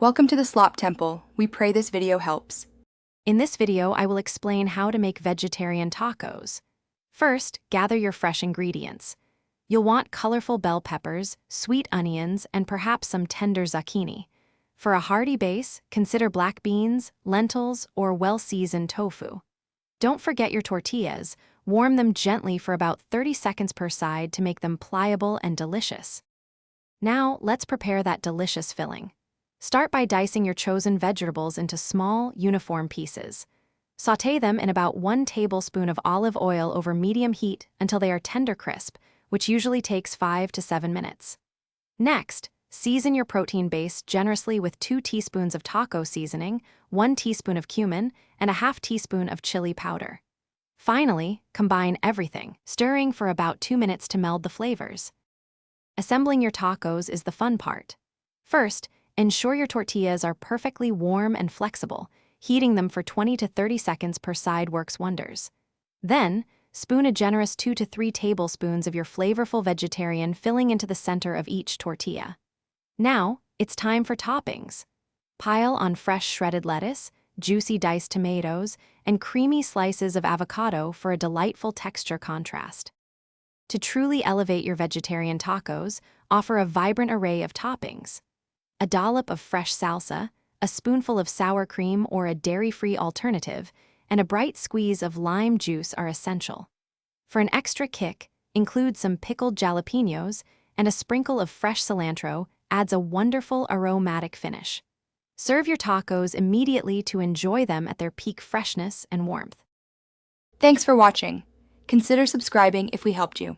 Welcome to the Slop Temple. We pray this video helps. In this video, I will explain how to make vegetarian tacos. First, gather your fresh ingredients. You'll want colorful bell peppers, sweet onions, and perhaps some tender zucchini. For a hearty base, consider black beans, lentils, or well-seasoned tofu. Don't forget your tortillas. Warm them gently for about 30 seconds per side to make them pliable and delicious. Now, let's prepare that delicious filling. Start by dicing your chosen vegetables into small, uniform pieces. Sauté them in about 1 tablespoon of olive oil over medium heat until they are tender crisp, which usually takes 5 to 7 minutes. Next, season your protein base generously with 2 teaspoons of taco seasoning, 1 teaspoon of cumin, and a half teaspoon of chili powder. Finally, combine everything, stirring for about 2 minutes to meld the flavors. Assembling your tacos is the fun part. First, ensure your tortillas are perfectly warm and flexible. Heating them for 20 to 30 seconds per side works wonders. Then, spoon a generous 2 to 3 tablespoons of your flavorful vegetarian filling into the center of each tortilla. Now, it's time for toppings. Pile on fresh shredded lettuce, juicy diced tomatoes, and creamy slices of avocado for a delightful texture contrast. To truly elevate your vegetarian tacos, offer a vibrant array of toppings. A dollop of fresh salsa, a spoonful of sour cream or a dairy-free alternative, and a bright squeeze of lime juice are essential. For an extra kick, include some pickled jalapenos, and a sprinkle of fresh cilantro adds a wonderful aromatic finish. Serve your tacos immediately to enjoy them at their peak freshness and warmth. Thanks for watching. Consider subscribing if we helped you.